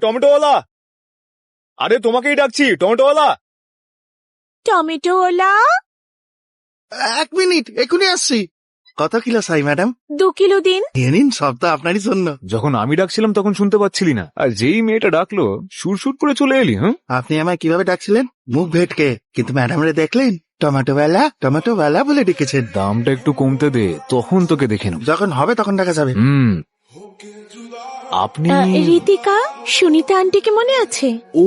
টমেটোওয়ালা, আরে তোমাকেই ডাকছি, টমেটোওয়ালা। টমেটোওয়ালা, 1 মিনিট, এখনই আসছি। কত কিলো চাই ম্যাডাম? 2 কিলো দিন। নিয়ে নিন, সব তো আপনারই জন্য। যখন আমি ডাকছিলাম তখন শুনতে পাচ্ছিলি না, আর যেই মেয়েটা ডাকলো সুর করে চলে এলি। হ্যাঁ, আপনি আমায় কিভাবে ডাকছিলেন? মুখ ভেটকে, কিন্তু ম্যাডাম রে দেখলেন টমেটোওয়ালা টমেটোওয়ালা বলে ডেকেছেন। দামটা একটু কমতে দে, তখন তোকে দেখে নেব। যখন হবে তখন ডাকা যাবে। আপনি ঋতিকা, সুনিতা আন্টিকে মনে আছে? ও,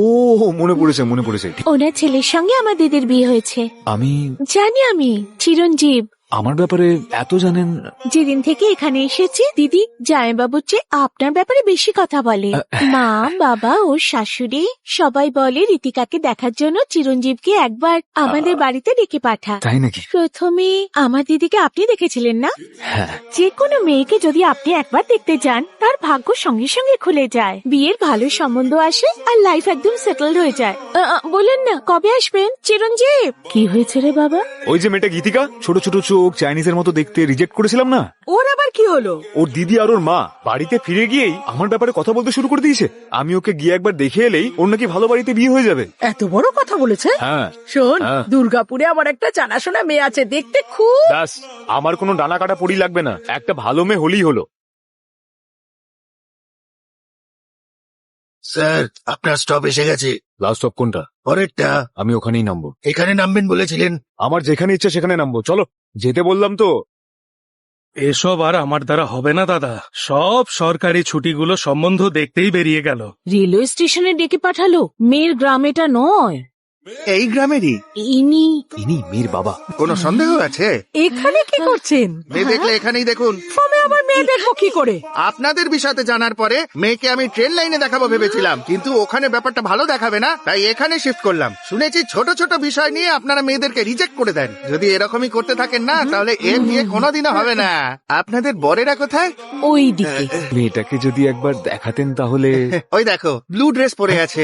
মনে পড়েছে মনে পড়েছে। ওনার ছেলের সঙ্গে আমার দিদির বিয়ে হয়েছে। আমি জানি, চিরঞ্জীব। আমার ব্যাপারে এত জানেন? যেদিন থেকে এখানে এসেছি দিদি জামাইবাবুর চেয়ে আপনার ব্যাপারে বেশি কথা বলে। মা, বাবা ও শাশুড়ি সবাই বলে ঋতিকাকে দেখার জন্য চিরঞ্জীবকে একবার আমাদের বাড়িতে ডেকে পাঠা। তাই নাকি? প্রথমে আমার দিদিকে আপনি দেখেছিলেন না? হ্যাঁ। যে কোনো মেয়েকে যদি আপনি একবার দেখতে যান তার ভাগ্য সঙ্গে সঙ্গে খুলে যায়, বিয়ের ভালো সম্বন্ধ আসে আর লাইফ একদম সেটেলড হয়ে যায়। বলেন না কবে আসবেন চিরঞ্জীব? কি হয়েছে রে বাবা? ওই যে মেয়েটা গীতিকা, ছোট ছোট চোখ, চাইনিজের মতো দেখতে, রিজেক্ট করেছিলাম না? ওর আবার কি হলো? ওর দিদি আর ওর মা বাড়িতে ফিরে গিয়েই আমার ব্যাপারে কথা বলতে শুরু করে দিয়েছে। আমি ওকে গিয়ে একবার দেখে এলেই ওর নাকি ভালো বাড়িতে বিয়ে হয়ে যাবে। এত বড় কথা বলেছে? হ্যাঁ। শোন, হ্যাঁ। দুর্গাপুরে আমার একটা জানাশোনা মেয়ে আছে, দেখতে খুব। ব্যাস, আমার কোনো ডানা কাটা পড়ি লাগবে না, একটা ভালো মেয়ে হলেই হলো। স্যার, আপনার স্টপ এসে গেছে। লাস্ট স্টপ কোনটা? পরেরটা। আমি ওখানেই নামবো। এখানে নামবেন বলেছিলেন। আমার যেখানে ইচ্ছা সেখানে নামবো, চলো। যেতে বললাম তো। এসব আর আমার দ্বারা হবে না দাদা, সব সরকারি ছুটিগুলো সম্বন্ধ দেখতেই বেরিয়ে গেল। রেলওয়ে স্টেশনে ডেকে পাঠালো, মেয়ের গ্রাম এটা নয়। এই গ্রামেরই? ইনি মেয়ের বাবা। কোনো সন্দেহ আছে? এখানে কি করছেন? মেয়ে দেখলে এখানেই দেখুন। আমি আমার মেয়ে দেখবো কি করে? আপনাদের বিষয়তে জানার পরে মেয়েকে আমি ট্রেন লাইনে দেখাবো ভেবেছিলাম, কিন্তু ওখানে ব্যাপারটা ভালো দেখাবে না, তাই এখানে শিফট করলাম। শুনেছি ছোট ছোট বিষয় নিয়ে আপনারা মেয়েদেরকে রিজেক্ট করে দেন। যদি এরকমই করতে থাকেন না, তাহলে এ বিয়ে কোনোদিনও হবে না। আপনাদের বরেরা কোথায়? ওই দিকে। মেয়েটাকে যদি একবার দেখাতেন তাহলে। ওই দেখো, ব্লু ড্রেস পরে আছে।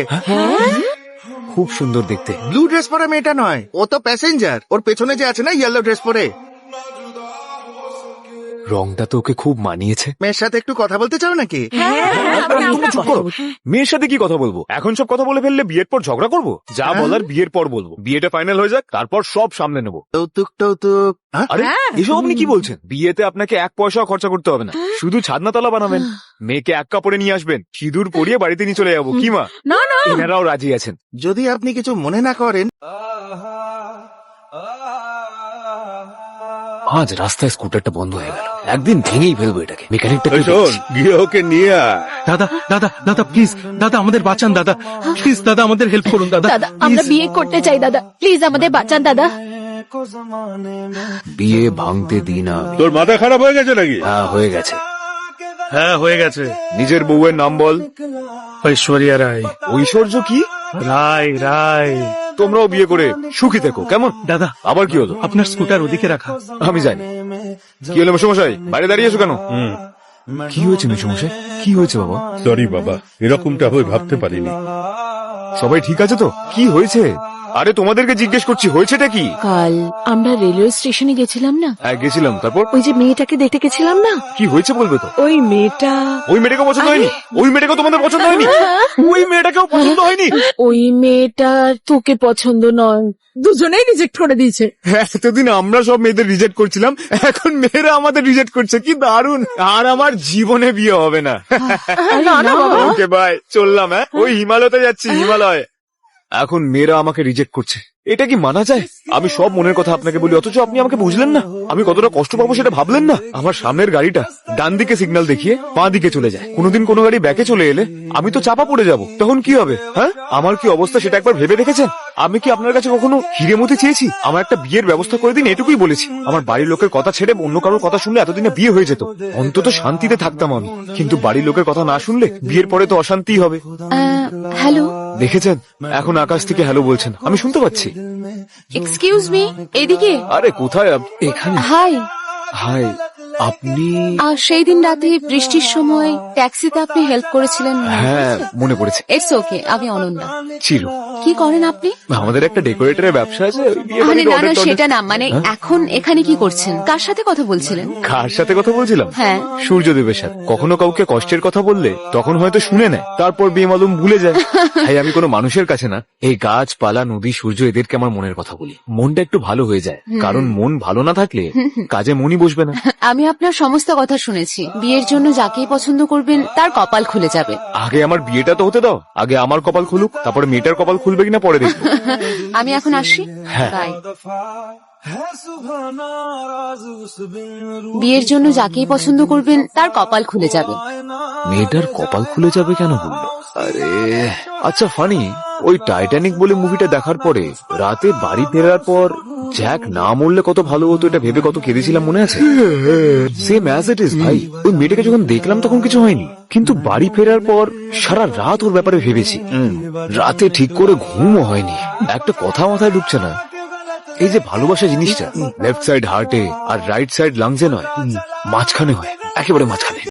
খুব সুন্দর দেখতে। ব্লু ড্রেস পরা মেয়েটা নয়, ও তো প্যাসেঞ্জার। ওর পেছনে যে আছে না ইয়েলো ড্রেস পরে। রংটা তো ওকে খুব মানিয়েছে। মেয়ের সাথে একটু কথা বলতে চাও নাকি? তুমি চুপ করো। মেয়ের সাথে কি কথা বলবো? এখন সব কথা বলে ফেললে বিয়ের পর ঝগড়া করবো। যা বলার বিয়ের পর বলবো। বিয়েটা ফাইনাল হয়ে যাক, তারপর সব সামনে নেবো। টৌতুক টৌতুক। আরে এসব আপনি কি বলছেন? বিয়েতে আপনাকে 1 পয়সাও খরচা করতে হবে না, শুধু ছাদনাতলা বানাবেন, মেয়েকে এক কাপড়ে নিয়ে আসবেন, সিঁদুর পরিয়ে বাড়িতে নিয়ে চলে যাবো। কি মা? না না, এনারাও রাজি আছেন। যদি আপনি কিছু মনে না করেন। আজ রাস্তায় স্কুটারটা বন্ধ হয়ে গেল, একদিন ভেঙেই ফেলবো এটাকে। মেকানিকটা গিয়ে ওকে নিয়ে আয়। দাদা দাদা দাদা প্লিজ, দাদা আমাদের বাঁচান দাদা, প্লিজ দাদা আমাদের হেল্প করুন দাদা। দাদা আমরা বিয়ে করতে চাই দাদা, প্লিজ আমাদের বাঁচান দাদা। বিয়ে ভাঙতে দিই না। তোর মাথা খারাপ হয়ে গেছে নাকি? হ্যাঁ, হয়ে গেছে। হ্যাঁ হয়ে গেছে। নিজের বউয়ের নাম বল। ঐশ্বরিয়া রায়। ঐশ্বর্য কি? রায় রায়। তোমরাও বিয়ে করে সুখী থেকো, কেমন? দাদা আবার কি হলো? আপনার স্কুটার ওদিকে রাখা। আমি জানি। কি হলো মেসোমশাই, বাইরে দাঁড়িয়েছো কেন? কি হয়েছে মেসোমশাই? কি হয়েছে বাবা? সরি বাবা, এরকমটা হয়ে ভাবতে পারিনি। সবাই ঠিক আছে তো? কি হয়েছে? আরে তোমাদেরকে জিজ্ঞেস করছি, হয়েছেটা কি? কাল আমরা রেলওয়ে স্টেশনে গেছিলাম না? হ্যাঁ গেছিলাম, তারপর? ওই যে মেয়েটাকে দেখতে গেছিলাম না? কি হয়েছে বলবে তো? ওই মেয়েটা। ওই মেয়েটাকে পছন্দ হয়নি? ওই মেয়েটাকে তোমাদের পছন্দ হয়নি? ওই মেয়েটাকেও পছন্দ হয়নি? ওই মেয়েটা তোকে পছন্দ নয়। দুজনেই রিজেক্ট করে দিয়েছে। এতদিন আমরা সব মেয়েদের রিজেক্ট করছিলাম, এখন মেয়েরা আমাদের রিজেক্ট করছে। কি দারুণ! আর আমার জীবনে বিয়ে হবে না। না না বাবা, ওকে বাই, চললাম। হ্যাঁ, ওই হিমালয়তে যাচ্ছি, হিমালয়। এখন মেয়েরা আমাকে রিজেক্ট করছে, এটা কি মানা যায়? আমি সব মনের কথা আপনাকে বলি, অথচ আপনি আমাকে বুঝলেন না। আমি কতটা কষ্ট পাবো সেটা ভাবলেন না। আমার সামনের গাড়িটা ডান দিকে সিগন্যাল দেখিয়ে বাঁ দিকে চলে যায়। কোনোদিন কোনো গাড়ি ব্যাকে চলে এলে আমি তো চাপা পড়ে যাব, তখন কি হবে? হ্যাঁ, আমার কি অবস্থা সেটা একবার ভেবে দেখেছেন? আমি কি আপনার কাছে কখনো হিরে মতে চেয়েছি? আমার একটা বিয়ের ব্যবস্থা করে দিন, এটুকুই বলেছি। আমার বাড়ির লোকের কথা ছেড়ে অন্য কারোর কথা শুনলে এতদিনে বিয়ে হয়ে যেত, অন্তত শান্তিতে থাকতাম আমি। কিন্তু বাড়ির লোকের কথা না শুনলে বিয়ের পরে তো অশান্তিই হবে। হ্যালো, দেখেছেন এখন আকাশ থেকে হ্যালো বলছেন, আমি শুনতে পাচ্ছি। এক্সকিউজ মি, এদিকে। আরে কোথায়? এখানে। হাই। হাই। আপনি আর সেই দিন রাতে বৃষ্টির সময় ট্যাক্সিতে আপনি হেল্প করেছিলেন। হ্যাঁ মনে পড়েছে। ইটস ওকে, আমি অনন্যা। চিরু, কি করেন আপনি? আমাদের একটা ডেকোরেটরের ব্যবসা আছে, ওই বিয়ে মানে বাড়ির না order না, টর্ডার- সেটা না, মানে এখন এখানে কি করছেন? কার সাথে কথা বলছিলেন? কার সাথে কথা বলছিলাম? হ্যাঁ। সূর্যদেবের সাথে। কখনো কাউকে কষ্টের কথা বললে তখন হয়তো শুনে নেয়, তারপর বেমালুম ভুলে যায়। তাই আমি কোনো মানুষের কাছে না, এই গাছপালা, নদী, সূর্য, এদেরকে আমার মনের কথা বলি। মনটা একটু ভালো হয়ে যায়, কারণ মন ভালো না থাকলে কাজে মনই বসবে না। আমি আপনার সমস্ত কথা শুনেছি। বিয়ের জন্য যাকেই পছন্দ করবেন তার কপাল খুলে যাবে। আগে আমার বিয়েটা তো হতে দাও, আগে আমার কপাল খুলুক, তারপরে মেয়েটার কপাল খুলবে কিনা পরে দেখবো। আমি এখন আসি। হ্যাঁ। বাই। বিয়ের জন্য যাকেই পছন্দ করবেন তার কপাল খুলে যাবে। মেয়েটার কপাল খুলে যাবে কেন বললো? আরে আচ্ছা, ফানি, ওই টাইটানিক বলে মুভিটা দেখার পরে রাতে বাড়ি ফেরার পর জ্যাক না মরলে কত ভালো হতো, এটা ভেবে কত কেঁদেছিলাম, মনে আছে? সেম অ্যাজ ইট ইজ ভাই। ওই মেয়েটাকে যখন দেখলাম তখন কিছু হয়নি, কিন্তু বাড়ি ফেরার পর সারা রাত ওর ব্যাপারে ভেবেছি। রাতে ঠিক করে ঘুমও হয়নি, একটা কথা মাথায় ঢুকছে না। এই যে ভালোবাসা জিনিসটা লেফট সাইড হার্টে আর রাইট সাইড লাংসে নয়, মাঝখানে হয়, একেবারে মাঝখানে।